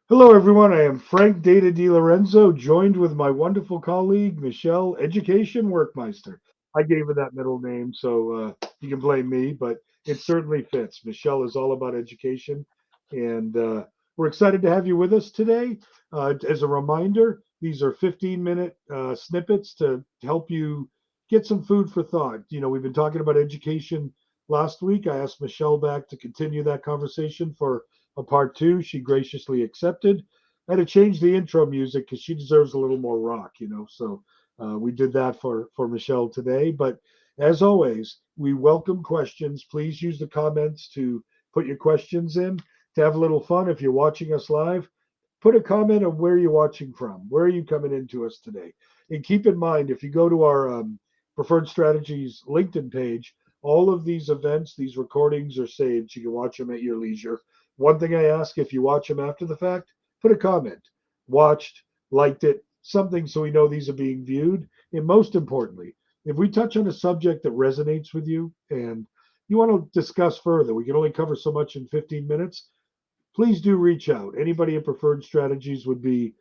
Hello, everyone. I am Frank Data Di Lorenzo, joined with my wonderful colleague, Michelle, Education Workmeister. I gave her that middle name, so you can blame me, but it certainly fits. Michelle is all about education, and we're excited to have you with us today. As a reminder, these are 15-minute snippets to help you get some food for thought. We've been talking about education last week. I asked Michelle back to continue that conversation for a part two. She graciously accepted. I had to change the intro music because she deserves a little more rock. So we did that for Michelle today. But as always, we welcome questions. Please use the comments to put your questions in to have a little fun. If you're watching us live, put a comment of where you're watching from. Where are you coming into us today? And keep in mind, if you go to our Preferred Strategies LinkedIn page, all of these events, these recordings are saved. You can watch them at your leisure. One thing I ask, if you watch them after the fact, put a comment. Watched, liked it, something so we know these are being viewed. And most importantly, if we touch on a subject that resonates with you and you want to discuss further, we can only cover so much in 15 minutes. Please do reach out. Anybody at Preferred Strategies would be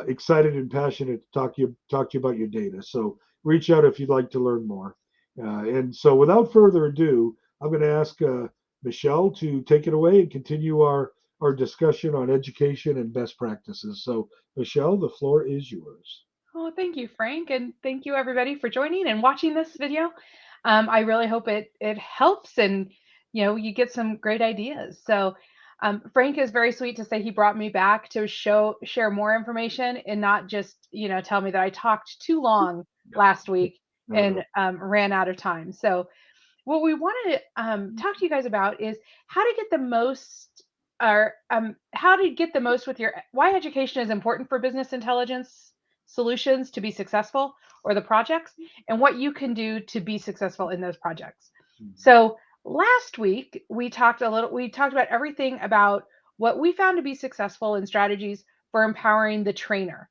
excited and passionate to talk to you about your data. So reach out if you'd like to learn more. And so, without further ado, I'm going to ask Michelle to take it away and continue our discussion on education and best practices. So, Michelle, the floor is yours. Oh, thank you, Frank, and thank you everybody for joining and watching this video. I really hope it helps and you get some great ideas. So Frank is very sweet to say he brought me back to share more information and not just tell me that I talked too long last week No, and no. ran out of time. So what we want to talk to you guys about is how to get the most or how to get the most with your why education is important for business intelligence solutions to be successful or the projects and what you can do to be successful in those projects. So last week we talked about everything about what we found to be successful in strategies for empowering the trainer.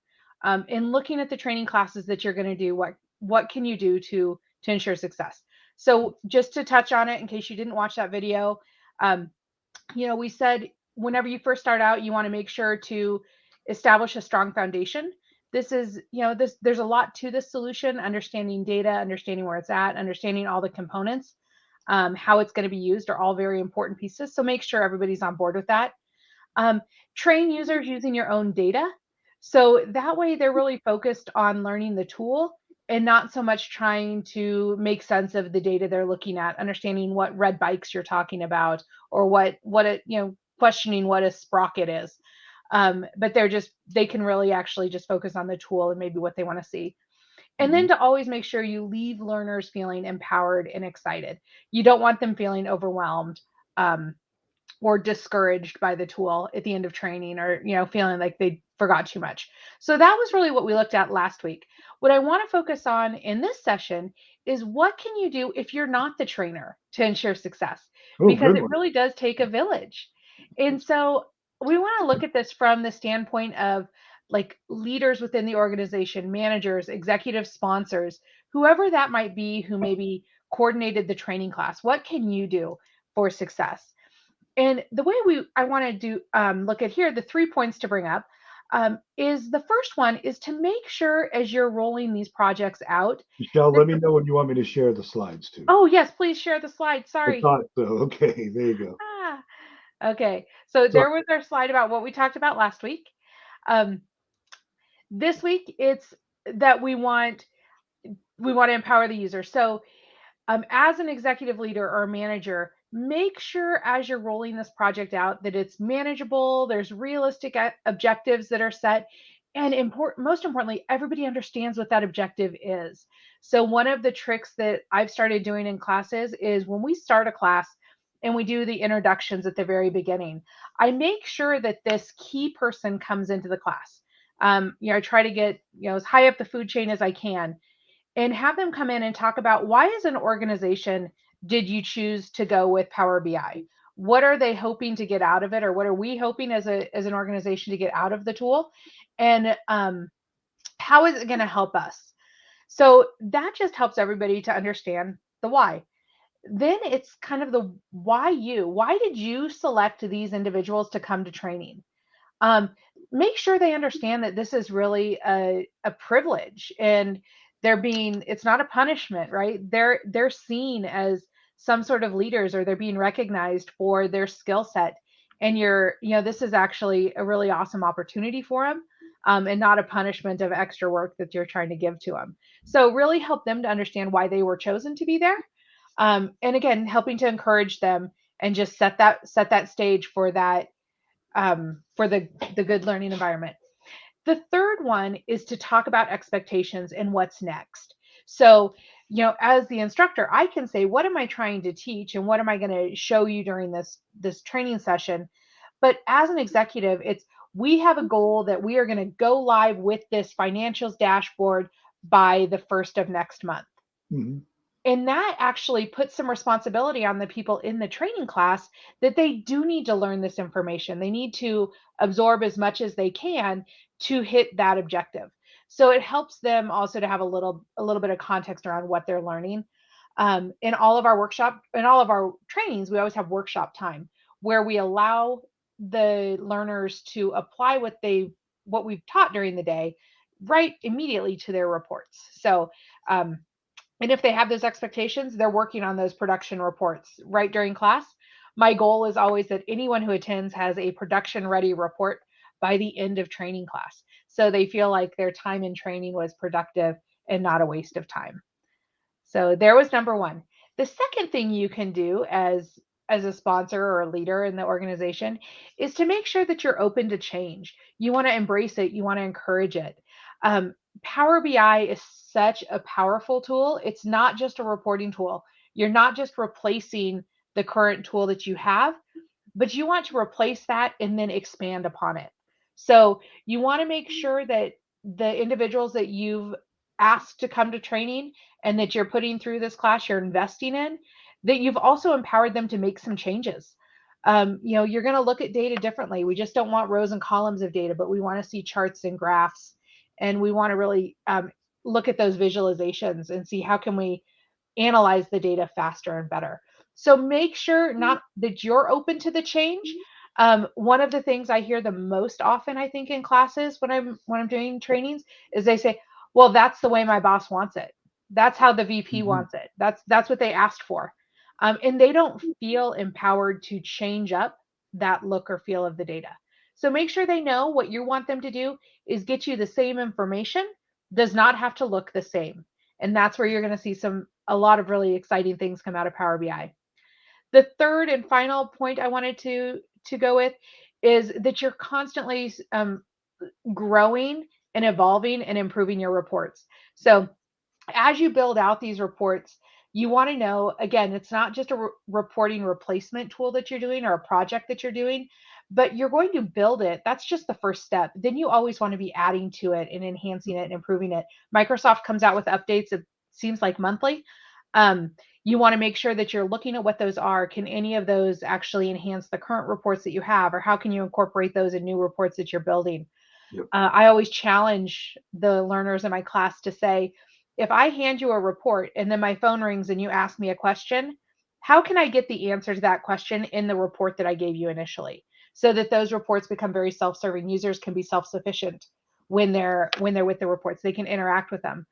In looking at the training classes that you're going to do, what can you do to ensure success? So just to touch on it in case you didn't watch that video, um, we said whenever you first start out, you want to make sure to establish a strong foundation. This is, there's a lot to this solution, understanding data, understanding where it's at, understanding all the components, how it's going to be used are all very important pieces. So make sure everybody's on board with that. Um, Train users using your own data. So that way they're really focused on learning the tool and not so much trying to make sense of the data they're looking at, understanding what red bikes you're talking about or what it, questioning what a sprocket is. But they can really actually just focus on the tool and maybe what they want to see. And then Mhm. to always make sure you leave learners feeling empowered and excited. You don't want them feeling overwhelmed. Or discouraged by the tool at the end of training or feeling like they forgot too much. So that was really what we looked at last week. What I want to focus on in this session is what can you do if you're not the trainer to ensure success, Oh, because good it one. really does take a village. And so we want to look at this from the standpoint of like leaders within the organization, managers, executive sponsors, whoever that might be who maybe coordinated the training class. What can you do for success? And the way I want to do look at here, the 3 points to bring up is the first one is to make sure as you're rolling these projects out Michelle, that let me know when you want me to share the slides too. oh yes, please share the slide. I Sorry. thought so. Okay, there you go. Ah, okay. So Sorry. there was our slide about what we talked about last week. Um, this week it's that we want to empower the user. So as an executive leader or a manager, make sure as you're rolling this project out that it's manageable, there's realistic objectives that are set, and most importantly, everybody understands what that objective is. So, one of the tricks that I've started doing in classes is when we start a class and we do the introductions at the very beginning, I make sure that this key person comes into the class. I try to get as high up the food chain as I can and have them come in and talk about why as an organization did you choose to go with Power BI? What are they hoping to get out of it, or what are we hoping as an organization to get out of the tool? And how is it going to help us? So that just helps everybody to understand the why. Then it's kind of the why you. Why did you select these individuals to come to training? Um, Make sure they understand that this is really a privilege, and it's not a punishment, right? They're seen as some sort of leaders, or they're being recognized for their skill set. And this is actually a really awesome opportunity for them, and not a punishment of extra work that you're trying to give to them. So really help them to understand why they were chosen to be there. And again, helping to encourage them and just set that stage for the good learning environment. The third one is to talk about expectations and what's next. So, as the instructor, I can say, what am I trying to teach and what am I going to show you during this training session? But as an executive, it's we have a goal that we are going to go live with this financials dashboard by the first of next month. Mhm. And that actually puts some responsibility on the people in the training class that they do need to learn this information. They need to absorb as much as they can to hit that objective. So it helps them also to have a little bit of context around what they're learning. In all of our trainings, we always have workshop time where we allow the learners to apply what we've taught during the day right immediately to their reports. So um, and if they have those expectations, they're working on those production reports right during class. My goal is always that anyone who attends has a production ready report by the end of training class. So they feel like their time in training was productive and not a waste of time. So there was number one. The second thing you can do as a sponsor or a leader in the organization is to make sure that you're open to change. You want to embrace it. You want to encourage it. Power BI is such a powerful tool. It's not just a reporting tool. You're not just replacing the current tool that you have, but you want to replace that and then expand upon it. So you want to make sure that the individuals that you've asked to come to training and that you're putting through this class, you're investing in, that you've also empowered them to make some changes. You're going to look at data differently. We just don't want rows and columns of data, but we want to see charts and graphs, and we want to really look at those visualizations and see how can we analyze the data faster and better. So make sure not that you're open to the change. One of the things I hear the most often, I think, in classes when I'm doing trainings is they say, "Well, that's the way my boss wants it. That's how the VP Mhm. wants it. That's what they asked for," and they don't feel empowered to change up that look or feel of the data. So make sure they know what you want them to do is get you the same information, does not have to look the same, and that's where you're going to see a lot of really exciting things come out of Power BI. The third and final point I wanted to go with is that you're constantly growing and evolving and improving your reports. So as you build out these reports, you want to know, again, it's not just a reporting replacement tool that you're doing or a project that you're doing, but you're going to build it. That's just the first step. Then you always want to be adding to it and enhancing it and improving it. Microsoft comes out with updates, it seems like monthly. Um, you want to make sure that you're looking at what those are. Can any of those actually enhance the current reports that you have, or how can you incorporate those in new reports that you're building? Yep. I always challenge the learners in my class to say, if I hand you a report and then my phone rings and you ask me a question, how can I get the answer to that question in the report that I gave you initially? So that those reports become very self-serving. Users can be self-sufficient when they're with the reports. They can interact with them.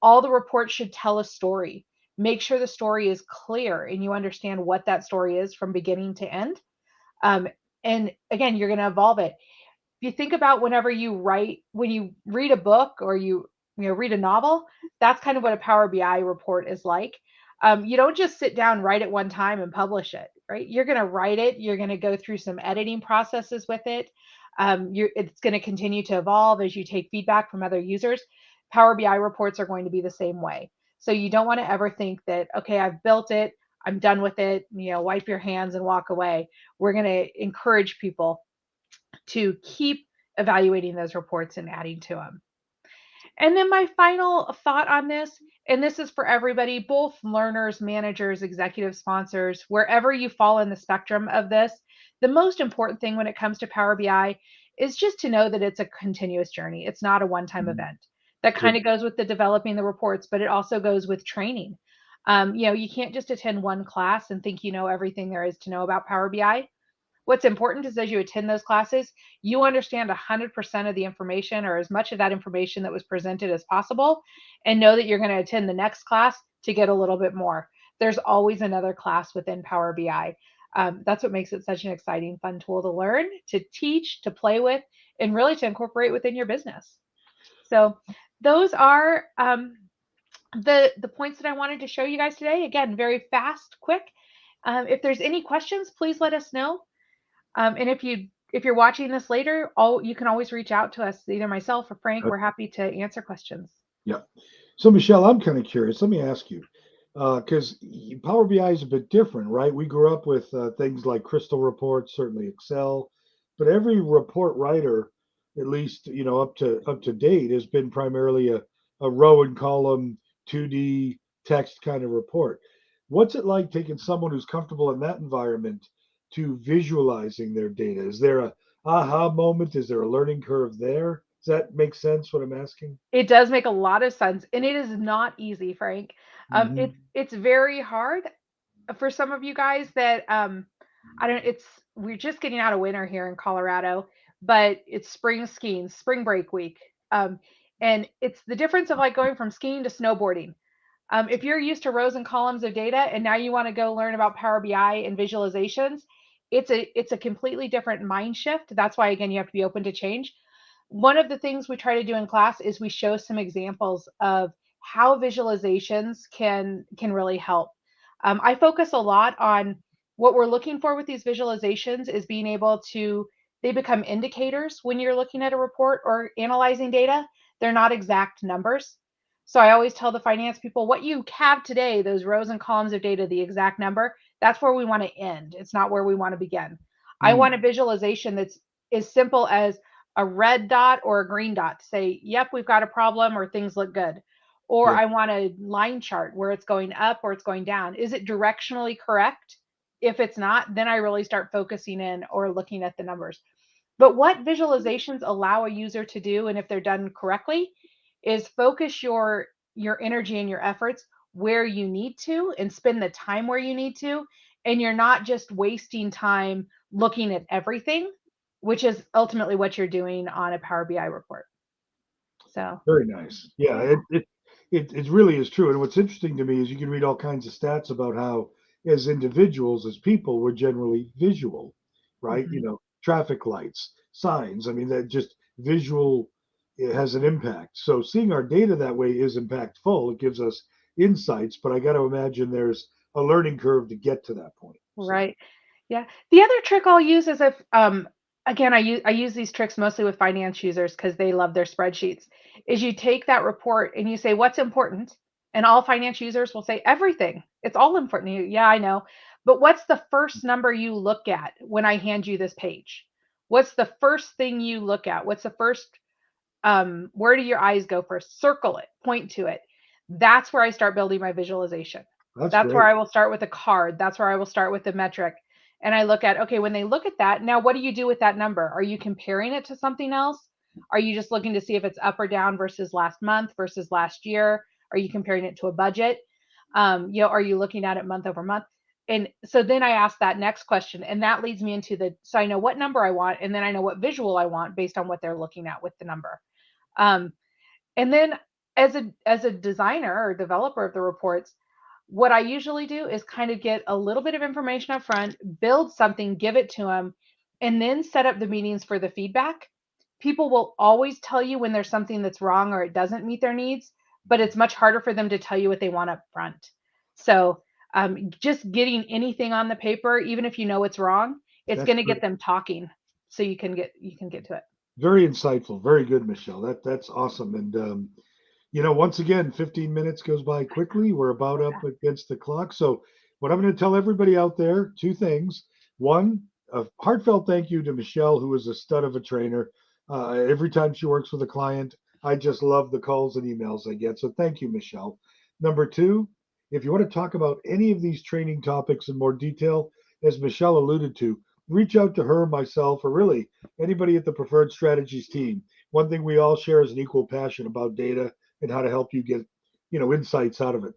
All the reports should tell a story. Make sure the story is clear and you understand what that story is from beginning to end. Um, and again, you're going to evolve it. If you think about when you read a book or you read a novel, that's kind of what a Power BI report is like. You don't just sit down, write it one time, and publish it, right? You're going to write it. You're going to go through some editing processes with it. It's going to continue to evolve as you take feedback from other users. Power BI reports are going to be the same way. So you don't want to ever think that, okay, I've built it, I'm done with it, wipe your hands and walk away. We're going to encourage people to keep evaluating those reports and adding to them. And then my final thought on this, and this is for everybody, both learners, managers, executive sponsors, wherever you fall in the spectrum of this, the most important thing when it comes to Power BI is just to know that it's a continuous journey. It's not a one time Mhm. event. That kind Good. of goes with the developing the reports, but it also goes with training. You can't just attend one class and think you know everything there is to know about Power BI. What's important is as you attend those classes, you understand 100% of the information or as much of that information that was presented as possible, and know that you're going to attend the next class to get a little bit more. There's always another class within Power BI. That's what makes it such an exciting, fun tool to learn, to teach, to play with, and really to incorporate within your business. So, those are the points that I wanted to show you guys today. Again, very fast, quick. If there's any questions, please let us know. And if you're watching this later, you can always reach out to us, either myself or Frank. We're happy to answer questions. Yeah. So, Michelle, I'm kind of curious. Let me ask you, because Power BI is a bit different, right? We grew up with things like Crystal reports, certainly Excel, but every report writer, at least up to date, has been primarily a row and column 2D text kind of report. What's it like taking someone who's comfortable in that environment to visualizing their data? Is there a aha moment? Is there a learning curve there? Does that make sense? What I'm asking? It does make a lot of sense, and it is not easy, Frank. Hmm. It's very hard for some of you guys that I don't. It's we're just getting out of winter here in Colorado, but it's spring skiing, spring break week, and it's the difference of like going from skiing to snowboarding. If you're used to rows and columns of data and now you want to go learn about Power BI and visualizations, it's a completely different mind shift. That's why again you have to be open to change. One of the things we try to do in class is we show some examples of how visualizations can really help. I focus a lot on what we're looking for with these visualizations is being able to they become indicators when you're looking at a report or analyzing data. They're not exact numbers. So I always tell the finance people what you have today, those rows and columns of data, the exact number, that's where we want to end. It's not where we want to begin. I want a visualization that's as simple as a red dot or a green dot to say, yep, we've got a problem or things look good. Or Yeah. I want a line chart where it's going up or it's going down. Is it directionally correct? If it's not, then I really start focusing in or looking at the numbers. But what visualizations allow a user to do, and if they're done correctly, is focus your energy and your efforts where you need to and spend the time where you need to. And you're not just wasting time looking at everything, which is ultimately what you're doing on a Power BI report. So, Very nice. Yeah, yeah. it really is true. And what's interesting to me is you can read all kinds of stats about how, as individuals, as people, we're generally visual, right? Mhm. Traffic lights, signs. I mean, that just visual, it has an impact. So seeing our data that way is impactful. It gives us insights, but I got to imagine there's a learning curve to get to that point. So Right. Yeah. The other trick I'll use is if again I use these tricks mostly with finance users because they love their spreadsheets, is you take that report and you say what's important, and all finance users will say everything. It's all important. Yeah, I know. But what's the first number you look at when I hand you this page? What's the first thing you look at? What's the first where do your eyes go first? Circle it, point to it. That's where I start building my visualization. that's That's where great. I will start with a card. That's where I will start with the metric. And I look at, okay, when they look at that, now what do you do with that number? Are you comparing it to something else? Are you just looking to see if it's up or down versus last month versus last year? Are you comparing it to a budget? Are you looking at it month over month? And so then I ask that next question, and that leads me into so I know what number I want, and then I know what visual I want based on what they're looking at with the number. Um, and then as a designer or developer of the reports, what I usually do is kind of get a little bit of information up front, build something, give it to them, and then set up the meetings for the feedback. People will always tell you when there's something that's wrong or it doesn't meet their needs, but it's much harder for them to tell you what they want up front. So just getting anything on the paper, even if you know it's wrong, it's That's going to get great. them talking, so you can get to it. Very insightful. Very good, Michelle. That's awesome. And once again, 15 minutes goes by quickly. We're about up against the clock. So, what I'm going to tell everybody out there, two things. One, a heartfelt thank you to Michelle, who is a stud of a trainer. Every time she works with a client, I just love the calls and emails I get. So, thank you, Michelle. Number two, if you want to talk about any of these training topics in more detail, as Michelle alluded to, reach out to her, myself, or really anybody at the Preferred Strategies team. One thing we all share is an equal passion about data and how to help you get insights out of it.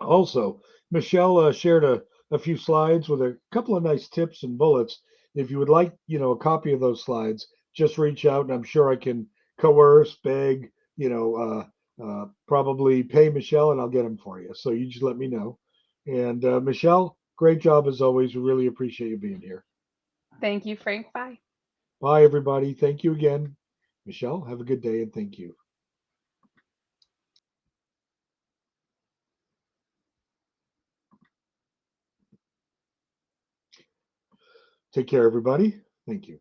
Also, Michelle shared a few slides with a couple of nice tips and bullets. if you would like, a copy of those slides, just reach out, and I'm sure I can coerce, beg, probably pay Michelle, and I'll get them for you. So you just let me know. And Michelle, great job as always. We really appreciate you being here. Thank you, Frank. Bye. Bye, everybody. Thank you again. Michelle, have a good day, and thank you. Take care, everybody. Thank you.